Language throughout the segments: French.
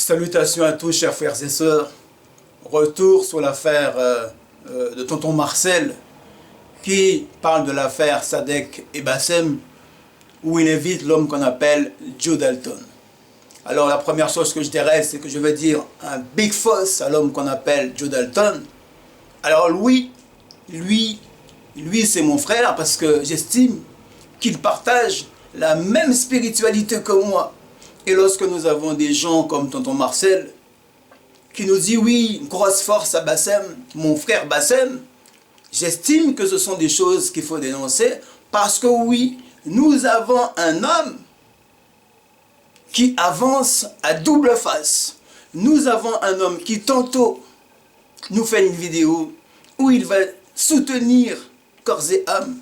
Salutations à tous, chers frères et sœurs. Retour sur l'affaire de tonton Marcel, qui parle de l'affaire Sadek et Bassem, où il invite l'homme qu'on appelle Joe Dalton. Alors la première chose que je dirais, c'est que je vais dire un big fuss à l'homme qu'on appelle Joe Dalton. Alors lui c'est mon frère parce que j'estime qu'il partage la même spiritualité que moi. Et lorsque nous avons des gens comme tonton Marcel, qui nous dit oui, grosse force à Bassem, mon frère Bassem, j'estime que ce sont des choses qu'il faut dénoncer, parce que oui, nous avons un homme qui avance à double face. Nous avons un homme qui tantôt nous fait une vidéo où il va soutenir corps et âme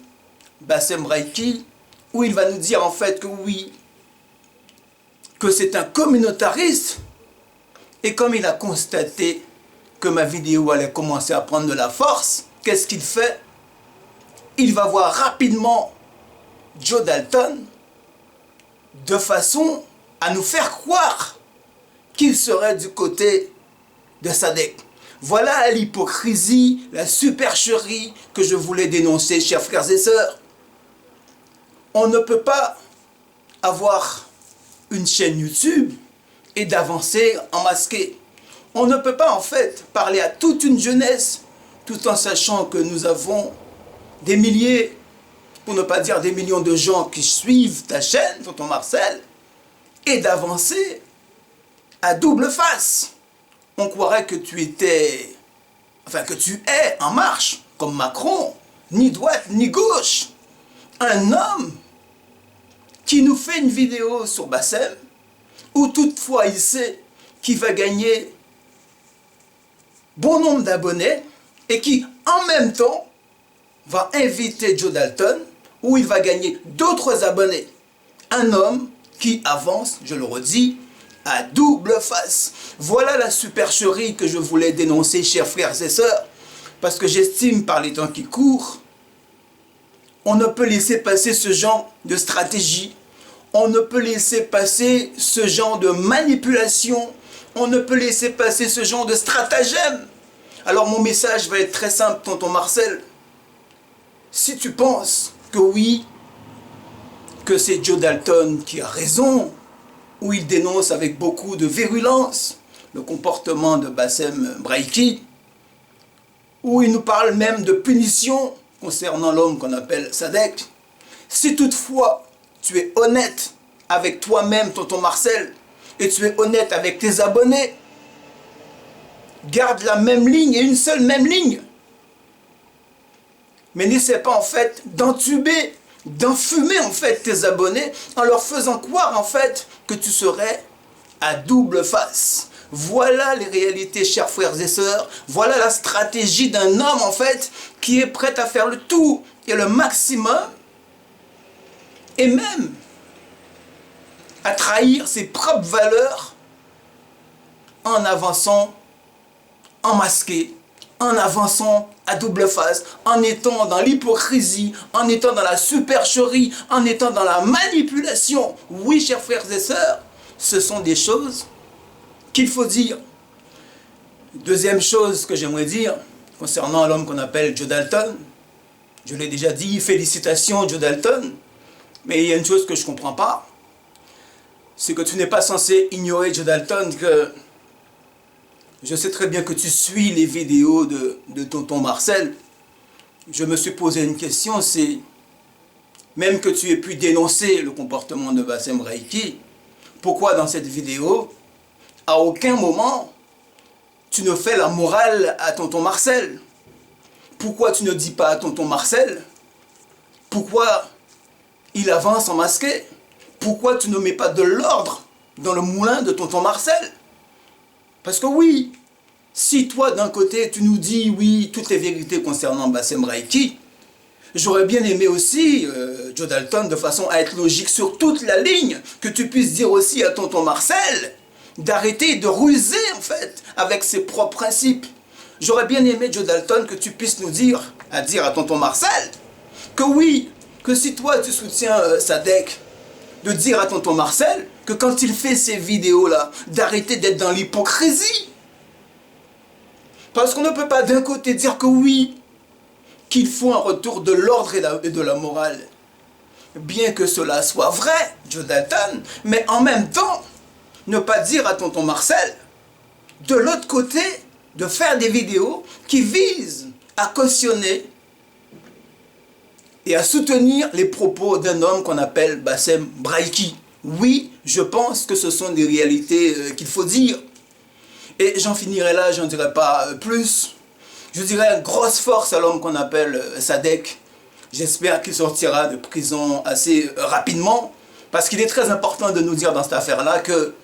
Bassem Raiki, où il va nous dire en fait que oui, que c'est un communautariste. Et comme il a constaté que ma vidéo allait commencer à prendre de la force, qu'est-ce qu'il fait? Il va voir rapidement Joe Dalton de façon à nous faire croire qu'il serait du côté de Sadek. Voilà l'hypocrisie, la supercherie que je voulais dénoncer, chers frères et sœurs. On ne peut pas avoir une chaîne YouTube et d'avancer en masqué. On ne peut pas en fait parler à toute une jeunesse tout en sachant que nous avons des milliers, pour ne pas dire des millions de gens qui suivent ta chaîne, tonton Marcel, et d'avancer à double face. On croirait que tu étais, enfin que tu es en marche, comme Macron, ni droite ni gauche. Un homme qui nous fait une vidéo sur Bassem, où toutefois il sait qu'il va gagner bon nombre d'abonnés et qui en même temps va inviter Joe Dalton où il va gagner d'autres abonnés. Un homme qui avance, je le redis, à double face. Voilà la supercherie que je voulais dénoncer, chers frères et sœurs, parce que j'estime par les temps qui courent, on ne peut laisser passer ce genre de stratégie. On ne peut laisser passer ce genre de manipulation. On ne peut laisser passer ce genre de stratagème. Alors mon message va être très simple, tonton Marcel. Si tu penses que oui, que c'est Joe Dalton qui a raison, où il dénonce avec beaucoup de virulence le comportement de Bassem Raiki, où il nous parle même de punition concernant l'homme qu'on appelle Sadek, si toutefois tu es honnête avec toi-même, tonton Marcel, et tu es honnête avec tes abonnés, garde la même ligne et une seule même ligne. Mais n'essaie pas en fait d'entuber, d'enfumer en fait tes abonnés en leur faisant croire en fait que tu serais à double face. Voilà les réalités, chers frères et sœurs. Voilà la stratégie d'un homme en fait qui est prêt à faire le tout et le maximum, et même à trahir ses propres valeurs en avançant en masqué, en avançant à double face, en étant dans l'hypocrisie, en étant dans la supercherie, en étant dans la manipulation. Oui, chers frères et sœurs, ce sont des choses qu'il faut dire. Deuxième chose que j'aimerais dire concernant l'homme qu'on appelle Joe Dalton, je l'ai déjà dit, félicitations Joe Dalton, mais il y a une chose que je ne comprends pas, c'est que tu n'es pas censé ignorer Joe Dalton, que je sais très bien que tu suis les vidéos de tonton Marcel. Je me suis posé une question, c'est même que tu aies pu dénoncer le comportement de Bassem Raiki, pourquoi dans cette vidéo, à aucun moment, tu ne fais la morale à tonton Marcel? Pourquoi tu ne dis pas à tonton Marcel pourquoi il avance en masqué? Pourquoi tu ne mets pas de l'ordre dans le moulin de tonton Marcel? Parce que oui, si toi d'un côté tu nous dis oui, toutes les vérités concernant Bassem Raiki, j'aurais bien aimé aussi, Joe Dalton, de façon à être logique sur toute la ligne, que tu puisses dire aussi à tonton Marcel d'arrêter de ruser en fait avec ses propres principes. J'aurais bien aimé, Joe Dalton, que tu puisses nous dire, à tonton Marcel, que oui, que si toi tu soutiens Sadek, de dire à tonton Marcel que quand il fait ces vidéos-là, d'arrêter d'être dans l'hypocrisie. Parce qu'on ne peut pas d'un côté dire que oui, qu'il faut un retour de l'ordre et de la morale. Bien que cela soit vrai, Joe Dalton, mais en même temps, ne pas dire à tonton Marcel, de l'autre côté, de faire des vidéos qui visent à cautionner et à soutenir les propos d'un homme qu'on appelle Bassem Braïki. Oui, je pense que ce sont des réalités qu'il faut dire. Et j'en finirai là, j'en dirai pas plus. Je dirais grosse force à l'homme qu'on appelle Sadek. J'espère qu'il sortira de prison assez rapidement, parce qu'il est très important de nous dire dans cette affaire-là que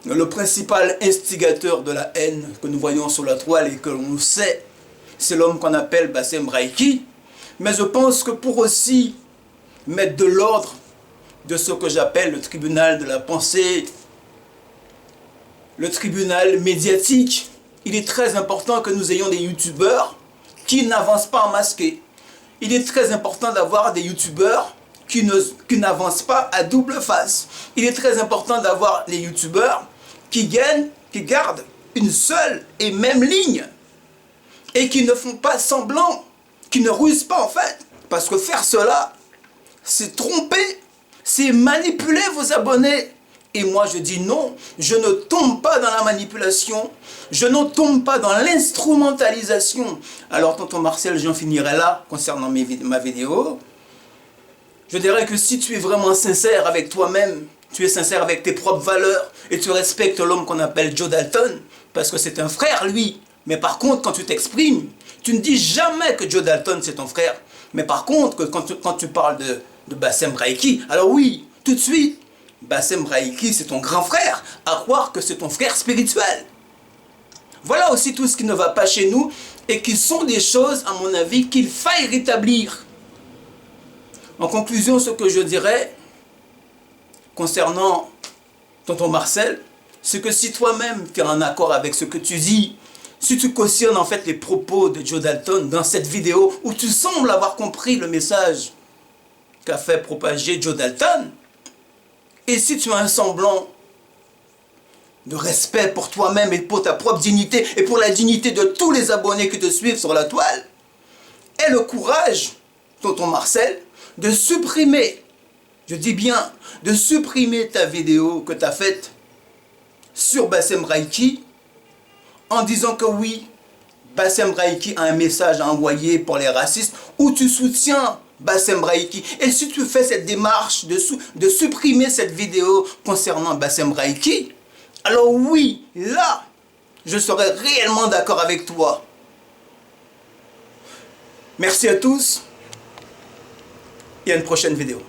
le principal instigateur de la haine que nous voyons sur la toile et que l'on sait, c'est l'homme qu'on appelle Bassem Braïki. Mais je pense que pour aussi mettre de l'ordre de ce que j'appelle le tribunal de la pensée, le tribunal médiatique, il est très important que nous ayons des youtubeurs qui n'avancent pas en masqué. Il est très important d'avoir des youtubeurs qui n'avancent pas à double face. Il est très important d'avoir des youtubeurs qui gardent une seule et même ligne et qui ne font pas semblant, qui ne rusent pas en fait. Parce que faire cela, c'est tromper, c'est manipuler vos abonnés. Et moi je dis non, je ne tombe pas dans la manipulation, je ne tombe pas dans l'instrumentalisation. Alors tonton Marcel, j'en finirai là concernant ma vidéo. Je dirais que si tu es vraiment sincère avec toi-même, tu es sincère avec tes propres valeurs et tu respectes l'homme qu'on appelle Joe Dalton, parce que c'est un frère lui. Mais par contre, quand tu t'exprimes, tu ne dis jamais que Joe Dalton c'est ton frère. Mais par contre, quand tu parles de Bassem Braïki, alors oui, tout de suite, Bassem Braïki, c'est ton grand frère, à croire que c'est ton frère spirituel. Voilà aussi tout ce qui ne va pas chez nous et qui sont des choses, à mon avis, qu'il faille rétablir. En conclusion, ce que je dirais concernant tonton Marcel, c'est que si toi-même tu es en accord avec ce que tu dis, si tu cautionnes en fait les propos de Joe Dalton dans cette vidéo où tu sembles avoir compris le message qu'a fait propager Joe Dalton, et si tu as un semblant de respect pour toi-même et pour ta propre dignité et pour la dignité de tous les abonnés qui te suivent sur la toile, aie le courage, tonton Marcel, de supprimer, je dis bien, de supprimer ta vidéo que tu as faite sur Bassem Braïki en disant que oui, Bassem Braïki a un message à envoyer pour les racistes où tu soutiens Bassem Braïki. Et si tu fais cette démarche de supprimer cette vidéo concernant Bassem Braïki, alors oui, là, je serai réellement d'accord avec toi. Merci à tous et à une prochaine vidéo.